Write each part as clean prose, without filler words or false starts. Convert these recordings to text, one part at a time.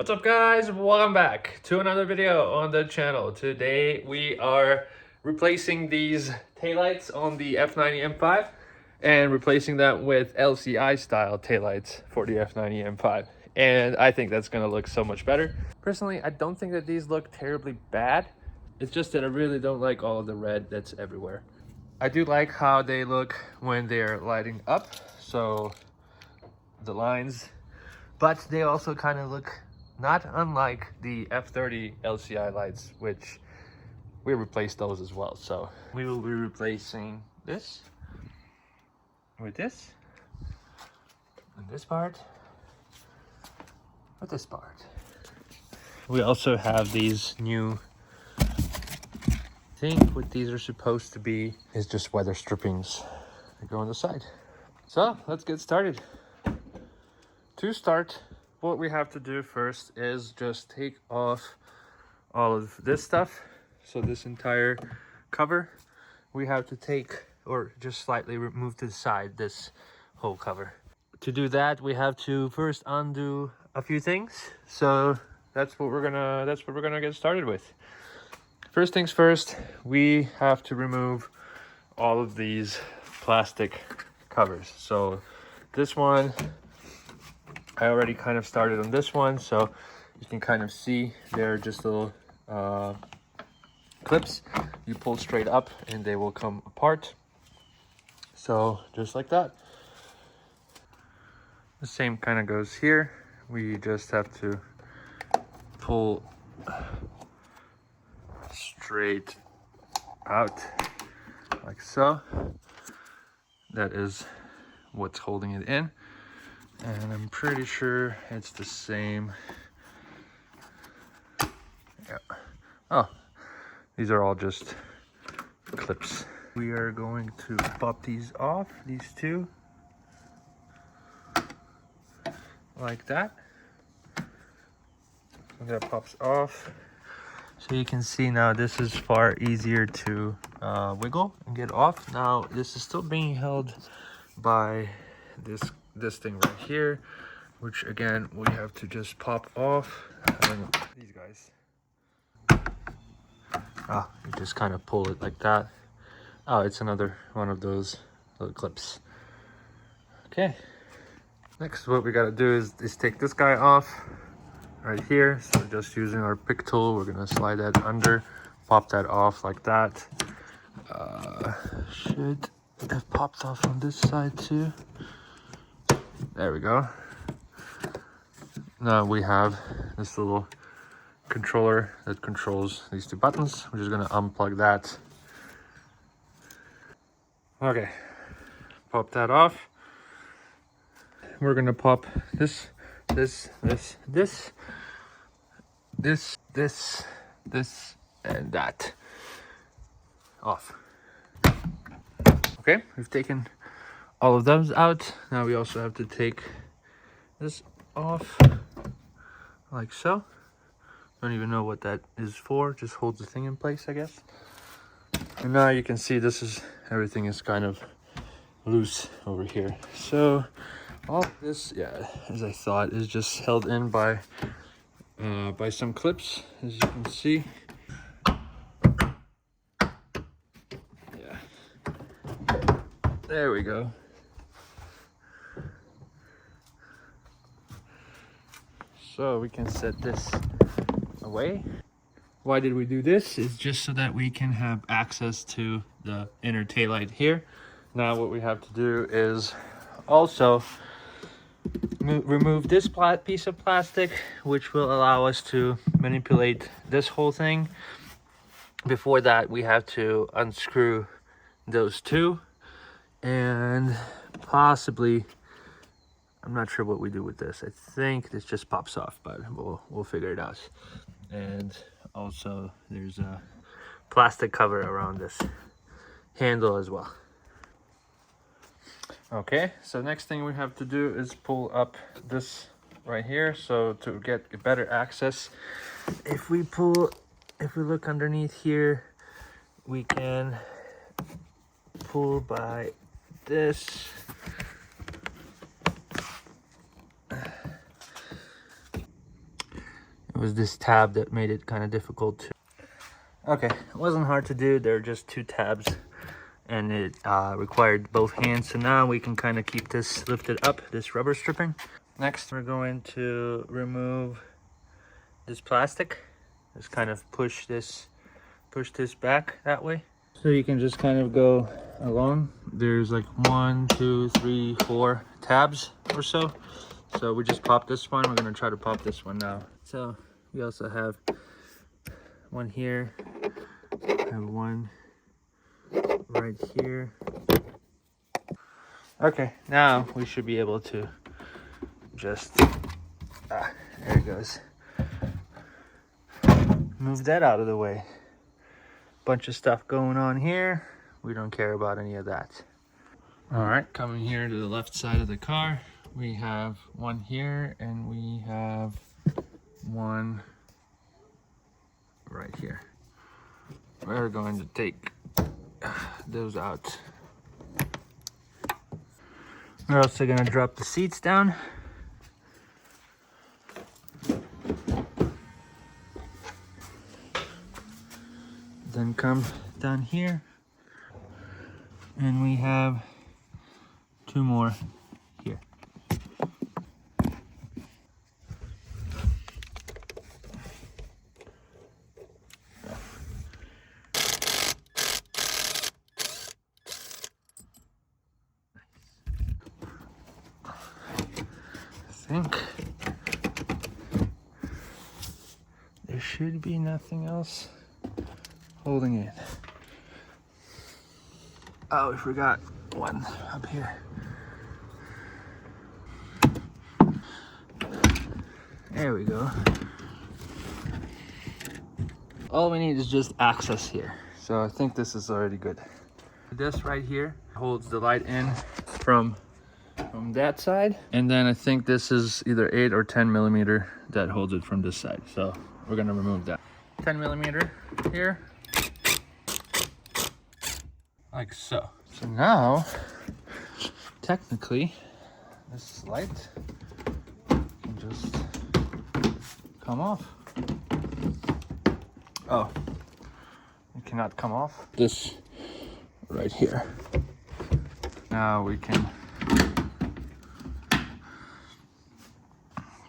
What's up guys, welcome back to another video on the channel. Today we are replacing these taillights on the F90 M5 and replacing that with LCI style taillights for the F90 M5, and I think that's gonna look so much better. Personally, I don't think that these look terribly bad. It's just that I really don't like all of the red that's everywhere. I do like how they look when they're lighting up, so the lines, but they also kind of look not unlike the F30 LCI lights, which we replaced those as well. So we will be replacing this with this, and this part with this part. We also have these new, I think what these are supposed to be is just weather strippings that go on the side. So let's get started. To start, what we have to do first is just take off all of this stuff. So this entire cover, we have to take, or just slightly remove to the side, this whole cover. To do that, we have to first undo a few things. So that's what we're gonna get started with. First things first, we have to remove all of these plastic covers. So this one, I already kind of started on this one, so you can kind of see they're just little clips. You pull straight up and they will come apart. So just like that. The same kind of goes here. We just have to pull straight out like so. That is what's holding it in. And I'm pretty sure it's the same. Yeah. Oh, these are all just clips. We are going to pop these off, these two, like that. And that pops off. So you can see now this is far easier to wiggle and get off. Now this is still being held by this thing right here, which again we have to just pop off. These guys, you just kind of pull it like that. Oh, it's another one of those little clips. Okay, next what we got to do is take this guy off right here. So just using our pick tool, we're gonna slide that under, pop that off like that. Should have popped off on this side too. There we go. Now we have this little controller that controls these two buttons. We're just gonna unplug that. Okay, pop that off. We're gonna pop this, and that off. Okay, we've taken all of those out. Now we also have to take this off like so. Don't even know what that is for, just holds the thing in place, I guess. And now you can see everything is kind of loose over here. So all this, yeah, as I thought, is just held in by some clips, as you can see. Yeah, there we go. So we can set this away. Why did we do this? Is just so that we can have access to the inner taillight here. Now what we have to do is also remove this piece of plastic, which will allow us to manipulate this whole thing. Before that, we have to unscrew those two, and possibly, I'm not sure what we do with this. I think this just pops off, but we'll figure it out. And also there's a plastic cover around this handle as well. Okay, so next thing we have to do is pull up this right here. So to get better access, if we look underneath here, we can pull by this. was this tab that made it kind of difficult to... Okay, it wasn't hard to do. There are just 2 tabs, and it required both hands. So now we can kind of keep this lifted up, this rubber stripping. Next, we're going to remove this plastic. Just kind of push this back that way. So you can just kind of go along. There's like 1, 2, 3, 4 tabs or so. So we just popped this one. We're gonna try to pop this one now. So we also have one here. I have one right here. Okay, now we should be able to just, there it goes. Move that out of the way. Bunch of stuff going on here. We don't care about any of that. All right, coming here to the left side of the car, we have one here and we have one right here. We're going to take those out. We're also gonna drop the seats down. Then come down here, and we have 2 more here. I think there should be nothing else holding it. Oh, we forgot one up here. There we go. All we need is just access here. So I think this is already good. This right here holds the light in from that side. And then I think this is either 8 or 10 millimeter that holds it from this side. So we're gonna remove that. 10 millimeter here. Like so. So now, technically, this light can just come off. Oh, it cannot come off. This right here. Now we can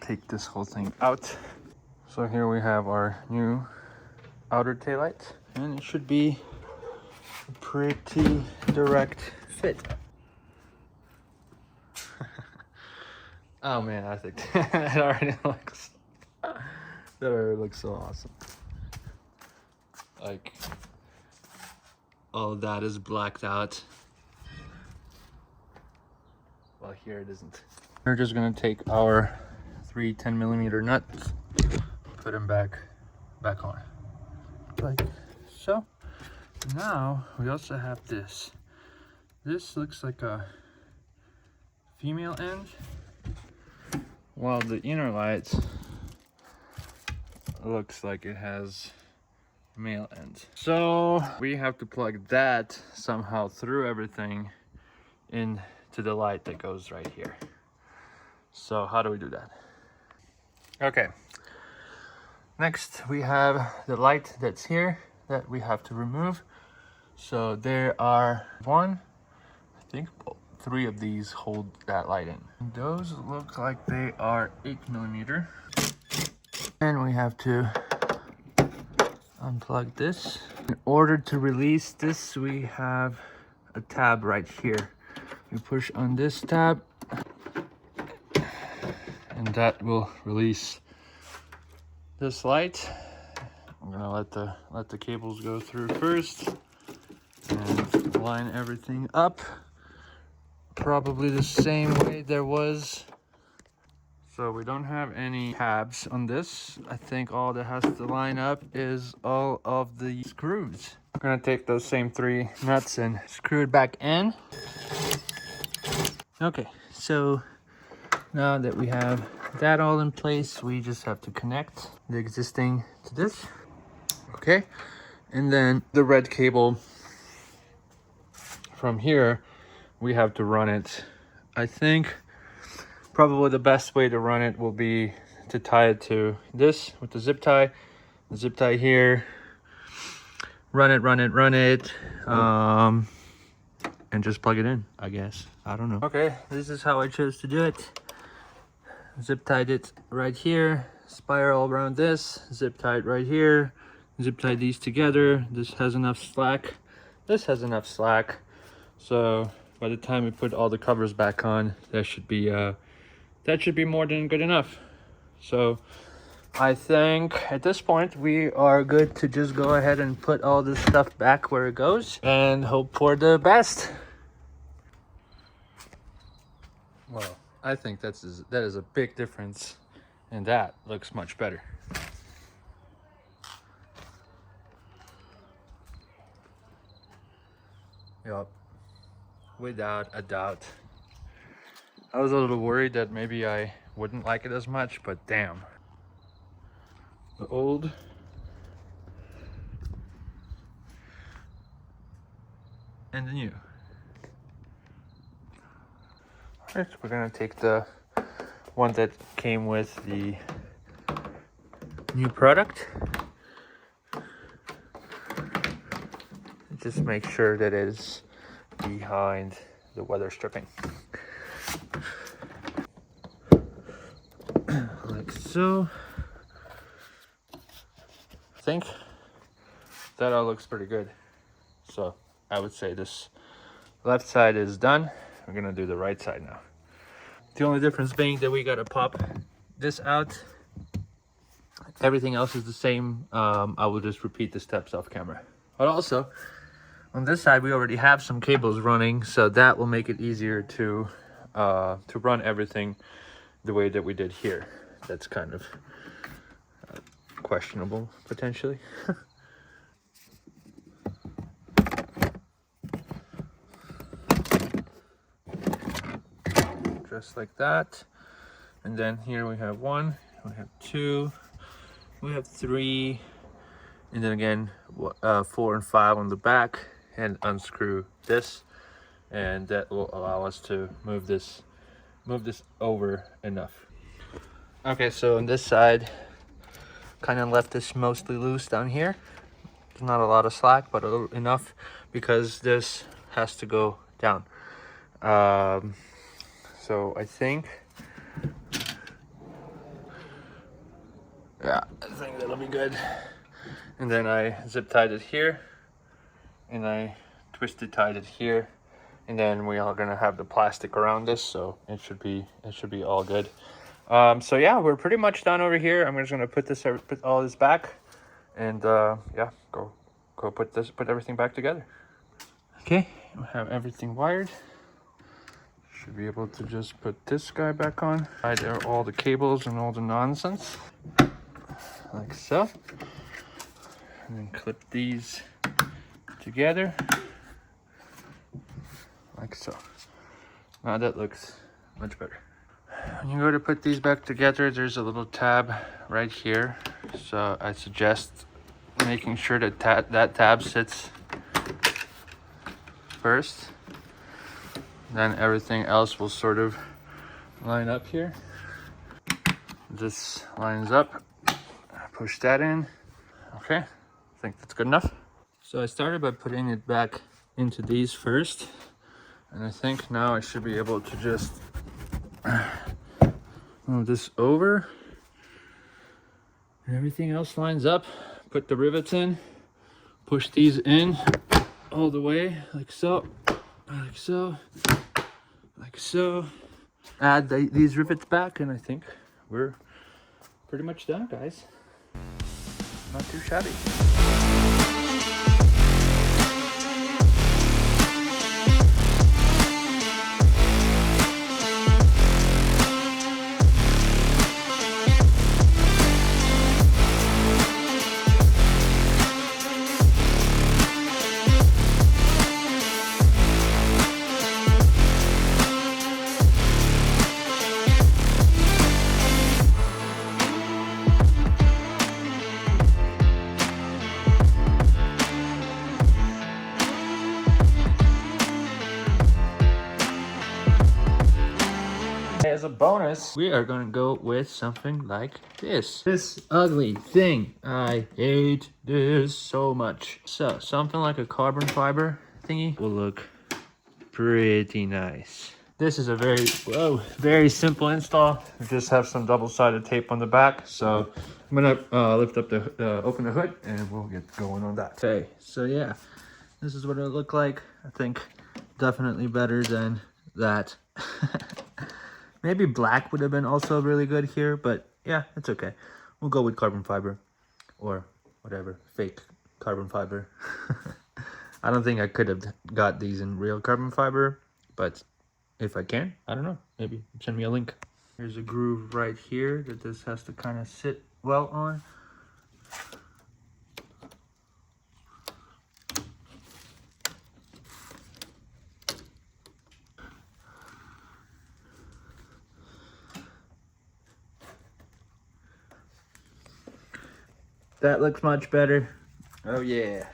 take this whole thing out. So here we have our new outer taillight, and it should be a pretty direct fit. Oh man, I think that already looks so awesome. Like, all of that is blacked out. Well, here it isn't. We're just gonna take our 3 10 millimeter nuts, put them back on, like so. Now we also have this. This looks like a female end, while the inner light looks like it has male ends. So we have to plug that somehow through everything into the light that goes right here. So how do we do that? Okay, next we have the light that's here that we have to remove. So there are 3 of these hold that light in. And those look like they are 8 millimeter. And we have to unplug this. In order to release this, we have a tab right here. We push on this tab, and that will release this light. I'm gonna let the cables go through first and line everything up probably the same way there was. So we don't have any tabs on this. I think all that has to line up is all of the screws. I'm gonna take those same 3 nuts and screw it back in. Okay, so now that we have that all in place, we just have to connect the existing to this. Okay, and then the red cable from here, we have to run it. I think probably the best way to run it will be to tie it to this with the zip tie here, run it, and just plug it in, I guess. I don't know. Okay, this is how I chose to do it. Zip tied it right here, spiral around this, zip tied right here, zip tie these together. This has enough slack, this has enough slack, so by the time we put all the covers back on, that should be more than good enough. So I think at this point we are good to just go ahead and put all this stuff back where it goes and hope for the best. Well, I think that is a big difference, and that looks much better. Yup, without a doubt. I was a little worried that maybe I wouldn't like it as much, but damn. The old and the new. Alright, we're gonna take the one that came with the new product. Just make sure that it is behind the weather stripping. Like so. I think that all looks pretty good. So I would say this left side is done. We're gonna do the right side now. The only difference being that we gotta pop this out. Everything else is the same. I will just repeat the steps off camera. But also, on this side, we already have some cables running, so that will make it easier to run everything the way that we did here. That's kind of questionable, potentially. Just like that. And then here we have 1, we have 2, we have 3, and then again 4 and 5 on the back, and unscrew this, and that will allow us to move this over enough. Okay, so on this side, kind of left this mostly loose down here. There's not a lot of slack, but enough because this has to go down. So I think, yeah, I think that'll be good. And then I zip tied it here, and I twisted tied it here, and then we are gonna have the plastic around this, so it should be all good. So yeah, we're pretty much done over here. I'm just gonna put all this back, and yeah, go put everything back together. Okay, we have everything wired. Should be able to just put this guy back on. Hide all the cables and all the nonsense, like so. And then clip these together, like so. Now that looks much better. When you go to put these back together, there's a little tab right here. So I suggest making sure that that tab sits first. Then everything else will sort of line up here. This lines up. Push that in. Okay, I think that's good enough. So I started by putting it back into these first, and I think now I should be able to just move this over, and everything else lines up. Put the rivets in, push these in all the way, like so, like so, like so. Add these rivets back, and I think we're pretty much done, guys. Not too shabby. bonus, we are gonna go with something like this. This ugly thing. I hate this so much. So something like a carbon fiber thingy will look pretty nice. This is a very simple install. We just have some double-sided tape on the back. So I'm gonna lift up open the hood and we'll get going on that. Okay, so yeah, this is what it looked like. I think definitely better than that. Maybe black would have been also really good here, but yeah, it's okay. We'll go with carbon fiber or whatever, fake carbon fiber. I don't think I could have got these in real carbon fiber, but if I can, I don't know, maybe send me a link. Here's a groove right here that this has to kind of sit well on. That looks much better. Oh yeah.